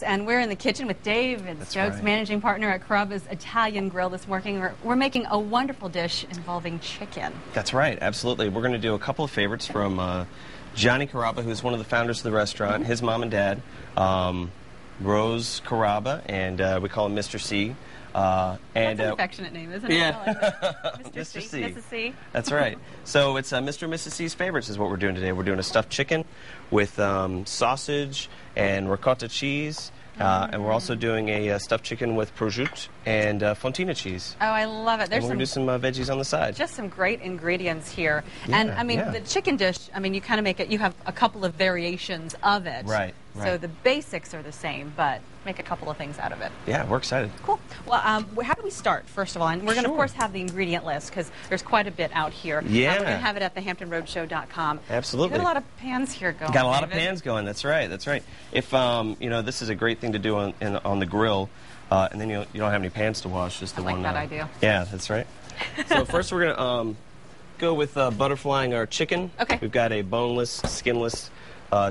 and we're in the kitchen with Dave and Stokes, managing partner at Carrabba's Italian Grill this morning. We're making a wonderful dish involving chicken. That's right, absolutely. We're going to do a couple of favorites from Johnny Carrabba, who's one of the founders of the restaurant, his mom and dad, Rose Carrabba, and we call him Mr. C. That's an affectionate name, isn't it? Yeah. Like Mr. C. Mrs. C. That's right. So it's Mr. and Mrs. C's favorites is what we're doing today. We're doing a stuffed chicken with sausage and ricotta cheese. And we're also doing a stuffed chicken with prosciutto and fontina cheese. Oh, I love it. We're going to do some veggies on the side. Just some great ingredients here. Yeah, and, I mean, the chicken dish, I mean, you kind of make it, you have a couple of variations of it. Right. So the basics are the same, but make a couple of things out of it. Yeah, we're excited. Cool. Well, how do we start, first of all? And we're going to, of course, have the ingredient list, because there's quite a bit out here. Yeah. We're going to have it at thehamptonroadshow.com. Absolutely. You've got a lot of pans here going. Got a lot of pans going, that's right, that's right. If, you know, this is a great thing to do on the grill, and then you don't have any pans to wash, just the one. I like that idea. Yeah, that's right. So first we're going to go with butterflying our chicken. Okay. We've got a boneless, skinless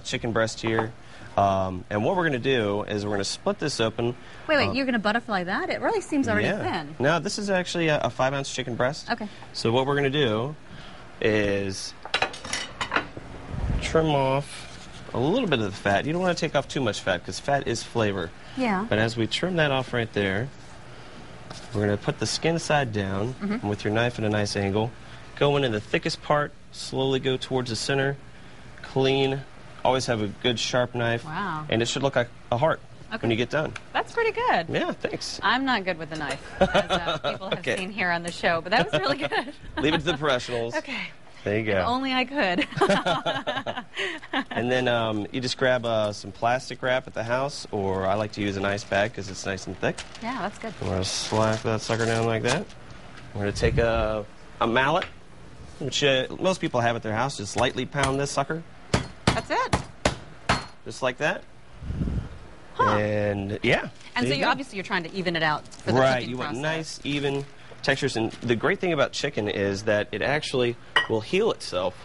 chicken breast here. And what we're going to do is we're going to split this open. Wait, you're going to butterfly that? It really seems already thin. No, this is actually a 5-ounce chicken breast. Okay. So what we're going to do is trim off a little bit of the fat. You don't want to take off too much fat because fat is flavor. Yeah. But as we trim that off right there, we're going to put the skin side down and with your knife at a nice angle. Go into the thickest part, slowly go towards the center, clean. Always have a good sharp knife. Wow. And it should look like a heart when you get done. That's pretty good. Yeah, thanks. I'm not good with the knife, as people have seen here on the show, but that was really good. Leave it to the professionals. Okay. There you go. If only I could. And then you just grab some plastic wrap at the house, or I like to use an ice bag because it's nice and thick. Yeah, that's good. We're going to slap that sucker down like that. We're going to take a mallet, which most people have at their house. Just lightly pound this sucker. That's it. Just like that. Huh. And yeah. And so obviously you're trying to even it out for the right, cooking you want process. nice, even textures. And the great thing about chicken is that it actually will heal itself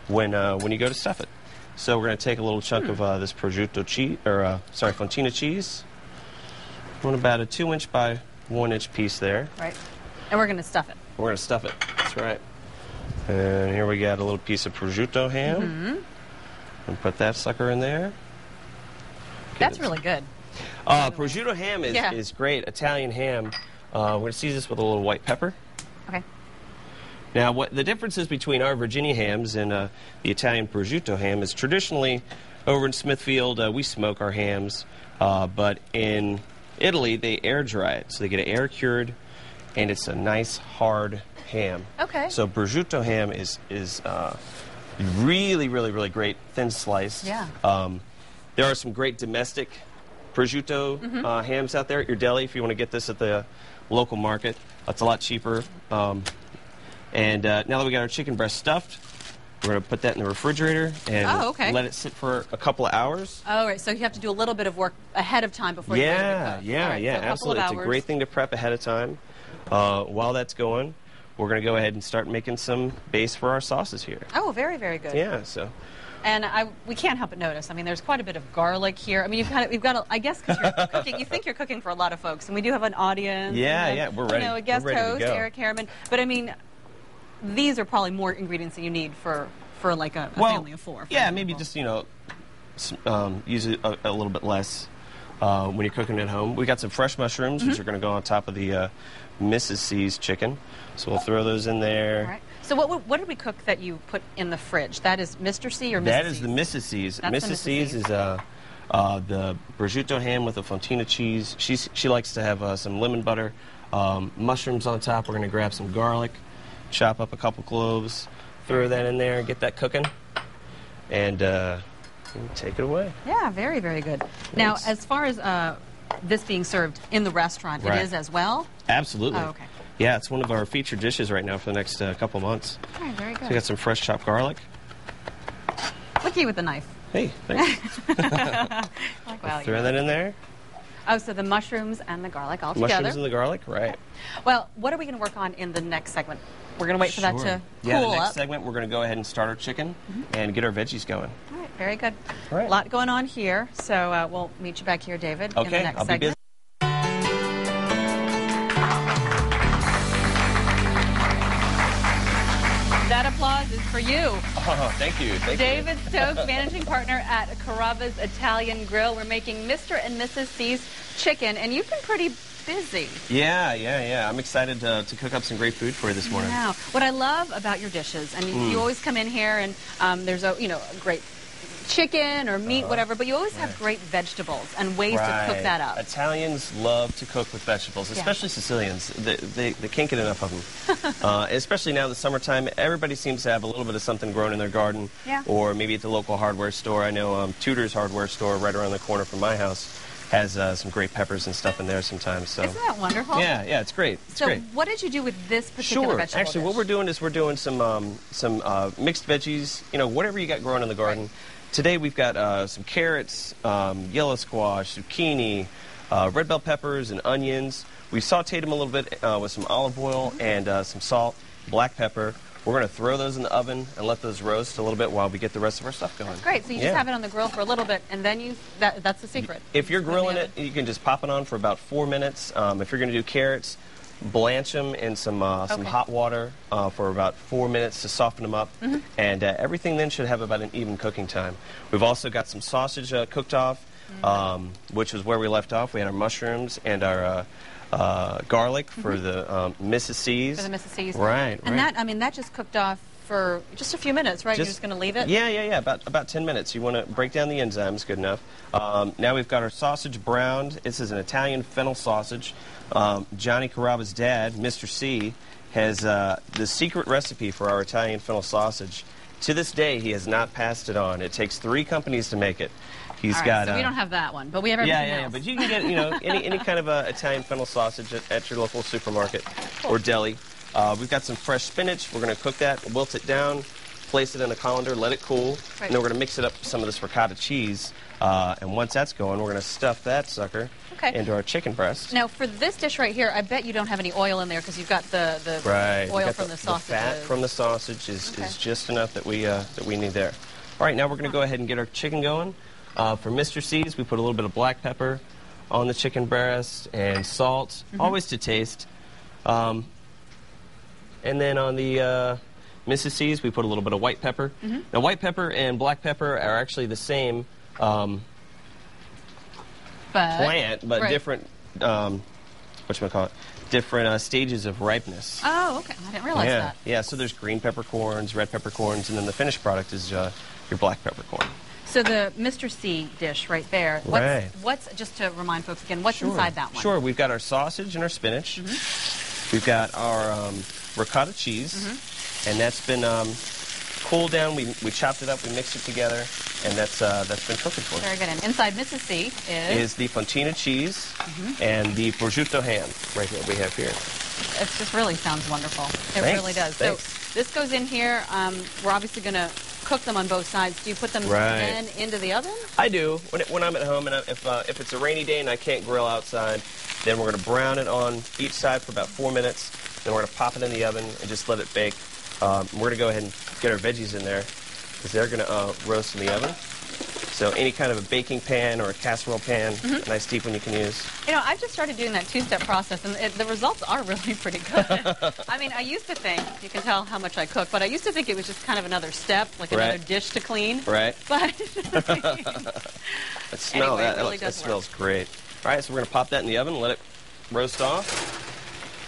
when you go to stuff it. So we're going to take a little chunk of this prosciutto cheese, or fontina cheese. We want about a 2-inch by 1-inch piece there. Right. And we're going to stuff it. We're going to stuff it. That's right. And here we got a little piece of prosciutto ham. And put that sucker in there. That's really good. Prosciutto ham is great. Italian ham. We're going to season this with a little white pepper. Okay. Now, what the difference is between our Virginia hams and the Italian prosciutto ham is traditionally over in Smithfield we smoke our hams, but in Italy they air dry it, so they get it air cured, and it's a nice hard ham. Okay. So prosciutto ham is really, really, really great, thin slice. Yeah. There are some great domestic prosciutto hams out there at your deli if you want to get this at the local market. It's a lot cheaper. And now that we got our chicken breast stuffed, we're going to put that in the refrigerator and let it sit for a couple of hours. Oh, right. So you have to do a little bit of work ahead of time before you're ready to cook. Yeah, right, yeah, so absolutely. It's a great thing to prep ahead of time. While that's going, we're going to go ahead and start making some base for our sauces here. Oh, very, very good. Yeah, so. And we can't help but notice. I mean, there's quite a bit of garlic here. I mean, we've got. I guess because you're cooking, you think you're cooking for a lot of folks, and we do have an audience. Yeah, and, yeah, we're ready. You know, a guest we're ready host, to go. Eric Harriman. But I mean, these are probably more ingredients than you need for like a family of 4. Yeah, maybe just use it a little bit less when you're cooking at home. We got some fresh mushrooms, which are going to go on top of the Mrs. C's chicken. So we'll throw those in there. All right. So what did we cook that you put in the fridge? That is Mr. C or Mrs. That is C's? the Mrs. C's. That's Mrs. C's is the prosciutto ham with the fontina cheese. She likes to have some lemon butter, mushrooms on top. We're going to grab some garlic, chop up a couple cloves, throw that in there, get that cooking, and take it away. Yeah, very, very good. Thanks. Now, as far as this being served in the restaurant, it is as well? Absolutely. Oh, okay. Yeah, it's one of our featured dishes right now for the next couple months. All right, very good. So we got some fresh chopped garlic. Look at you with the knife. Hey, thanks. Wow, throw that in there. Oh, so the mushrooms and the garlic all together. Mushrooms and the garlic, right. Well, what are we going to work on in the next segment? We're going to wait for that to cool Yeah, the next up. segment, we're going to go ahead and start our chicken and get our veggies going. All right. Very good. All right. A lot going on here, so we'll meet you back here, David, in the Okay, next I'll be segment. busy. That applause is for you. Oh, thank you. Thank David Stokes, managing partner at Carrabba's Italian Grill. We're making Mr. and Mrs. C's chicken, and you've been pretty busy. Yeah. I'm excited to cook up some great food for you this morning. Wow. What I love about your dishes, and you always come in here and there's a great chicken or meat, whatever, but you always have great vegetables and ways to cook that up. Italians love to cook with vegetables, especially Sicilians. They can't get enough of them. Especially now the summertime, everybody seems to have a little bit of something grown in their garden, or maybe at the local hardware store. I know Tudor's hardware store right around the corner from my house has some great peppers and stuff in there sometimes. So. Isn't that wonderful? Yeah, it's great. It's great. What did you do with this particular vegetable Actually, dish? what we're doing is we're doing some mixed veggies, whatever you got growing in the garden. Right. Today we've got some carrots, yellow squash, zucchini, red bell peppers, and onions. We sauteed them a little bit with some olive oil and some salt, black pepper. We're going to throw those in the oven and let those roast a little bit while we get the rest of our stuff going. That's great. So you just have it on the grill for a little bit, and then that's the secret. If you're grilling it, you can just pop it on for about 4 minutes. If you're going to do carrots, blanch them in some hot water for about 4 minutes to soften them up, and everything then should have about an even cooking time. We've also got some sausage cooked off, which was where we left off. We had our mushrooms and our garlic for the Mrs. C's. For the Mrs. C's. Right. And that just cooked off for just a few minutes, right? You're just going to leave it? Yeah. About 10 minutes. You want to break down the enzymes, good enough. Now we've got our sausage browned. This is an Italian fennel sausage. Johnny Carrabba's dad, Mr. C, has the secret recipe for our Italian fennel sausage. To this day, he has not passed it on. It takes 3 companies to make it. He's got. So we don't have that one, but we have everything else. Yeah. But you can get any kind of Italian fennel sausage at your local supermarket or deli. We've got some fresh spinach. We're going to cook that, wilt it down, place it in a colander, let it cool, and then we're going to mix it up with some of this ricotta cheese. And once that's going, we're going to stuff that sucker into our chicken breast. Now, for this dish right here, I bet you don't have any oil in there because you've got the oil from the sausage. The fat from the sausage is just enough that we need there. All right, now we're going to go ahead and get our chicken going. For Mr. C's, we put a little bit of black pepper on the chicken breast and salt, always to taste. And then on the Mrs. C's, we put a little bit of white pepper. Now, white pepper and black pepper are actually the same plant, but different, different stages of ripeness. Oh, okay. I didn't realize that. Yeah, so there's green peppercorns, red peppercorns, and then the finished product is your black peppercorn. So the Mr. C dish right there, what's just to remind folks again, what's inside that one? Sure, we've got our sausage and our spinach. We've got our ricotta cheese, and that's been cooled down. We chopped it up, we mixed it together, and that's been cooking for us. Very good. And inside Mrs. C is the fontina cheese and the prosciutto ham right here we have here. It just really sounds wonderful. It really does. Thanks. So this goes in here. We're obviously going to cook them on both sides. Do you put them then into the oven? I do. When I'm at home, and if it's a rainy day and I can't grill outside, then we're going to brown it on each side for about 4 minutes. Then we're going to pop it in the oven and just let it bake. We're going to go ahead and get our veggies in there because they're going to roast in the oven. So any kind of a baking pan or a casserole pan, a nice deep one you can use. I've just started doing that 2-step process, and the results are really pretty good. I mean, I used to think, you can tell how much I cook, but I used to think it was just kind of another step, like another dish to clean. Right. But smell anyway, that. Really that smells great. All right, so we're going to pop that in the oven and let it roast off.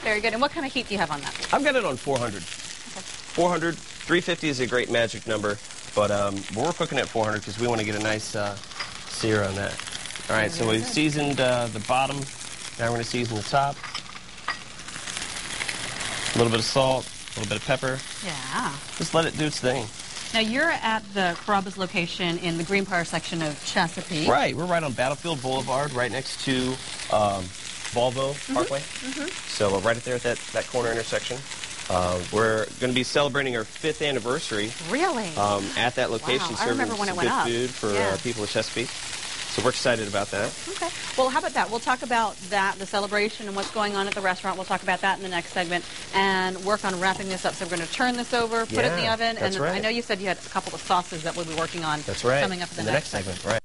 Very good. And what kind of heat do you have on that? I've got it on 400. 400, 350 is a great magic number. But we're cooking at 400 because we want to get a nice sear on that. All right, so we've seasoned the bottom. Now we're going to season the top. A little bit of salt, a little bit of pepper. Yeah. Just let it do its thing. Now, you're at the Carrabba's location in the Greenbrier section of Chesapeake. Right. We're right on Battlefield Boulevard, right next to Volvo Parkway. So right there at that corner intersection. We're going to be celebrating our 5th anniversary. Really? At that location, I remember when it went good up. food for people of Chesapeake. So we're excited about that. Okay. Well, how about that? We'll talk about that, the celebration and what's going on at the restaurant. We'll talk about that in the next segment and work on wrapping this up. So we're going to turn this over, put it in the oven, and right. I know you said you had a couple of sauces that we'll be working on. That's right. Coming up in the next segment. Right.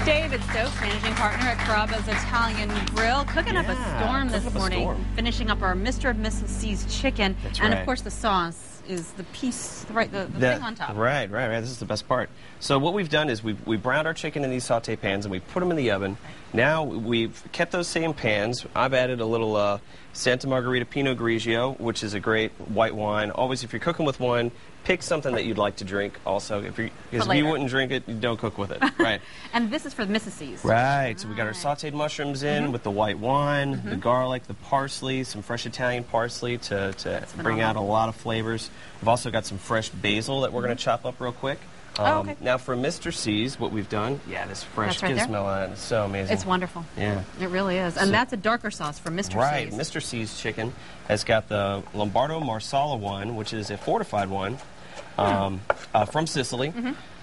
David Stokes, managing partner at Carrabba's Italian Grill, cooking up a storm this morning, finishing up our Mr. and Mrs. C's chicken. That's and right. of course the sauce is the piece, the thing on top. Right. This is the best part. So what we've done is we browned our chicken in these saute pans and we put them in the oven. Now we've kept those same pans. I've added a little Santa Margherita Pinot Grigio, which is a great white wine. Always, if you're cooking with wine, pick something that you'd like to drink also. Because if you wouldn't drink it, you don't cook with it. Right. And this is for the Mrs. C's. Right. So we got our sauteed mushrooms in with the white wine, the garlic, the parsley, some fresh Italian parsley to bring out a lot of flavors. We've also got some fresh basil that we're going to chop up real quick. Okay. Now for Mr. C's, what we've done, this fresh right there. smell on it. It's so amazing. It's wonderful. Yeah. It really is. And that's a darker sauce from Mr. Right. C's. Mr. C's chicken has got the Lombardo Marsala wine, which is a fortified wine from Sicily.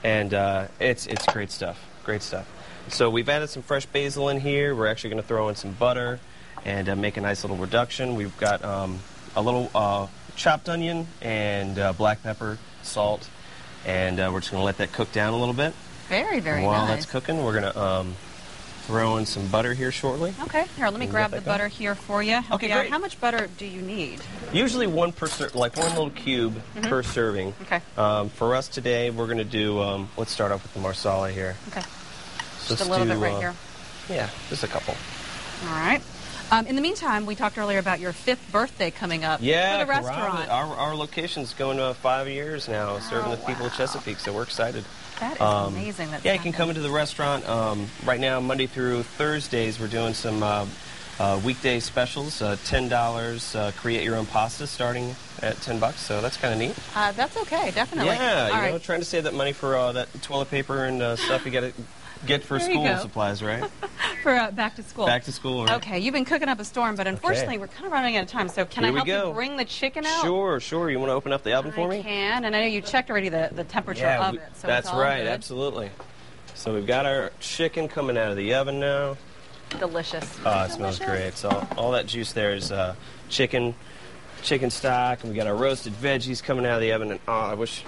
And it's great stuff. Great stuff. So we've added some fresh basil in here. We're actually going to throw in some butter and make a nice little reduction. We've got a little chopped onion and black pepper, salt. And we're just going to let that cook down a little bit. Very, very While nice. that's cooking, we're going to throw in some butter here shortly. Okay, here, let me grab the butter here for you. Okay, great. How much butter do you need? Usually one like one little cube per serving. Okay. For us today, we're going to do, let's start off with the Marsala here. Okay. So Just a little bit right here. Yeah, just a couple. All right. In the meantime, we talked earlier about your 5th birthday coming up for the restaurant. Our location's going 5 years now, serving the people of Chesapeake, so we're excited. That is amazing. That's you can come into the restaurant. Right now, Monday through Thursdays, we're doing some weekday specials, $10, create your own pasta starting at $10, so that's kind of neat. That's okay, definitely. Yeah, you know, trying to save that money for that toilet paper and stuff you got to get for school supplies, right? For back to school. Back to school, right? Okay, you've been cooking up a storm, but unfortunately we're kind of running out of time, so can I help you bring the chicken out? Sure. You want to open up the oven for me? I can, and I know you checked already the temperature of it, so that's it's all right, good. Absolutely. So we've got our chicken coming out of the oven now. Delicious. Oh, it smells great. So all that juice there is chicken stock, and we got our roasted veggies coming out of the oven. And I wish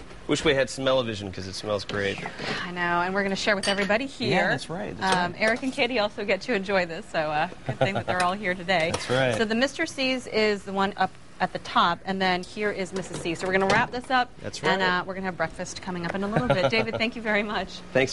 we had smell-o-vision because it smells great. I know, and we're going to share with everybody here. Yeah, that's right. Eric and Katie also get to enjoy this, so good thing that they're all here today. That's right. So the Mr. C's is the one up at the top, and then here is Mrs. C. So we're going to wrap this up. That's right. And we're going to have breakfast coming up in a little bit. David, thank you very much. Thanks.